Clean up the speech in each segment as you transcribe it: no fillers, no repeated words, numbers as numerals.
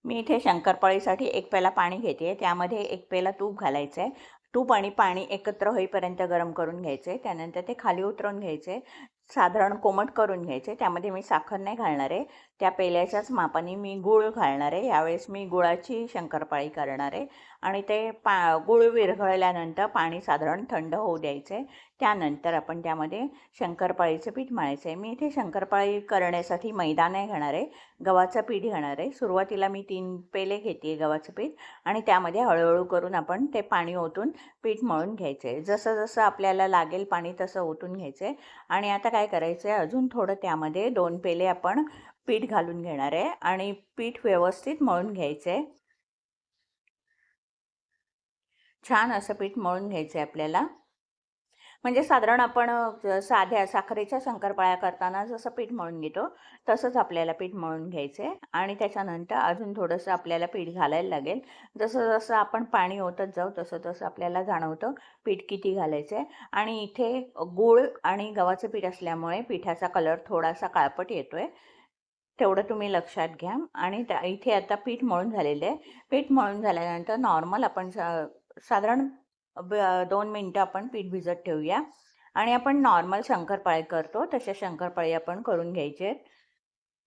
मी इथे शंकरपाळीसाठी एक पेला पाणी घेते, त्यामध्ये एक पेला तूप घालायचं आहे. तूप आणि पाणी एकत्र होईपर्यंत गरम करून घ्यायचे. त्यानंतर ते खाली उतरवून घ्यायचे, साधारण कोमट करून घ्यायचे. त्यामध्ये मी साखर नाही घालणार आहे, त्या पेल्याच्याच मापाने मी गूळ घालणार आहे. यावेळेस मी गुळाची शंकरपाळी करणार आहे आणि ते गूळ विरघळल्यानंतर पाणी साधारण थंड होऊ द्यायचे. त्यानंतर आपण त्यामध्ये शंकरपाळीचं पीठ मळायचं आहे. मी इथे शंकरपाळी करण्यासाठी मैदा नाही घेणार आहे, गव्हाचं पीठ घेणार आहे. सुरुवातीला मी 3 पेले घेते आहे गव्हाचं पीठ आणि त्यामध्ये हळूहळू करून आपण ते पाणी ओतून पीठ मळून घ्यायचं आहे. जसं जसं आपल्याला लागेल पाणी तसं ओतून घ्यायचं आहे. आणि आता काय करायचं आहे, अजून थोडं त्यामध्ये 2 पेले आपण पीठ घालून घेणार आहे आणि पीठ व्यवस्थित मळून घ्यायचं आहे. छान असं पीठ मळून घ्यायचं आहे आपल्याला. म्हणजे साधारण आपण साध्या साखरेच्या शंकरपाळ्या करताना जसं पीठ मळून घेतो तसंच आपल्याला पीठ मळून घ्यायचं आहे. आणि त्याच्यानंतर अजून थोडंसं आपल्याला पीठ घालायला लागेल. जसं जसं आपण पाणी ओतत जाऊ तसं तसं आपल्याला जाणवतं पीठ किती घालायचं आहे. आणि इथे गूळ आणि गव्हाचं पीठ असल्यामुळे पिठाचा कलर थोडासा काळपट येतो आहे, तेवढं तुम्ही लक्षात घ्या. आणि इथे आता पीठ मळून झालेलं आहे. पीठ मळून झाल्यानंतर नॉर्मल आपण साधारण 2 मिनटं आपण पीठ भिजत ठेवूया आणि आपण नॉर्मल शंकरपाळी करतो तशा शंकरपाळी आपण करून घ्यायचे आहेत.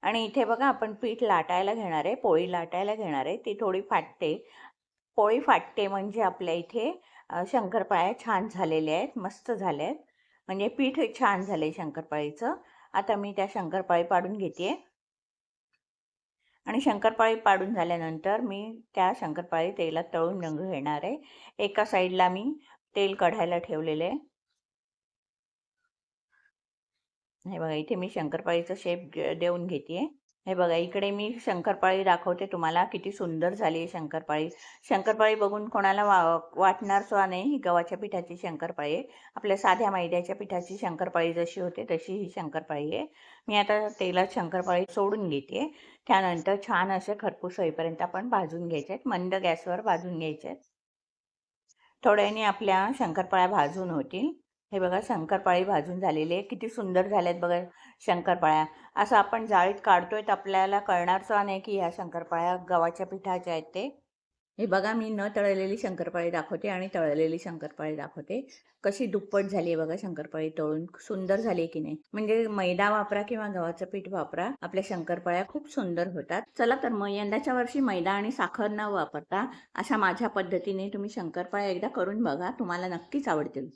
आणि इथे बघा आपण पीठ लाटायला घेणार आहे, पोळी लाटायला घेणार आहे. ती थोडी फाटते. पोळी फाटते म्हणजे आपल्या इथे शंकरपाळ्या छान झालेल्या आहेत, मस्त झाल्या आहेत. म्हणजे पीठ छान झालं आहे शंकरपाळीचं. आता मी त्या शंकरपाळी पाडून घेते आहे आणि शंकरपाळी पाडून झाल्यानंतर मी त्या शंकरपाळी तेलात तळून घेणार आहे. एका साईडला मी तेल कढायला ठेवलेलं आहे. हे बघा इथे मी शंकरपाळीचा शेप देऊन घेते आहे. हे बघा इकडे मी शंकरपाळी दाखवते तुम्हाला, किती सुंदर झाली आहे शंकरपाळी. शंकरपाळी बघून कोणाला वाटणार सुद्धा नाही ही गव्हाच्या पिठाची शंकरपाळी आहे. आपल्या साध्या मैद्याच्या पिठाची शंकरपाळी जशी होते तशी ही शंकरपाळी आहे. मी आता तेलात शंकरपाळी सोडून घेते आहे. त्यानंतर छान असे खरपूस होईपर्यंत आपण भाजून घ्यायचे आहेत, मंद गॅसवर भाजून घ्यायचे आहेत. थोड्याने आपल्या शंकरपाळ्या भाजून होतील. हे बघा शंकरपाळी भाजून झालेली आहे, किती सुंदर झाल्यात बघा शंकरपाळ्या. असं आपण जाळीत काढतोय तर आपल्याला कळणार सुद्धा नाही की ह्या शंकरपाळ्या गव्हाच्या पिठाच्या आहेत ते. हे बघा मी न तळलेली शंकरपाळी दाखवते आणि तळलेली शंकरपाळी दाखवते. कशी दुप्पट झाली आहे बघा शंकरपाळी तळून. सुंदर झाली आहे की नाही. म्हणजे मैदा वापरा किंवा गव्हाचं पीठ वापरा, आपल्या शंकरपाळ्या खूप सुंदर होतात. चला तर मग यंदाच्या वर्षी मैदा आणि साखर न वापरता अशा माझ्या पद्धतीने तुम्ही शंकरपाळ्या एकदा करून बघा, तुम्हाला नक्कीच आवडतील.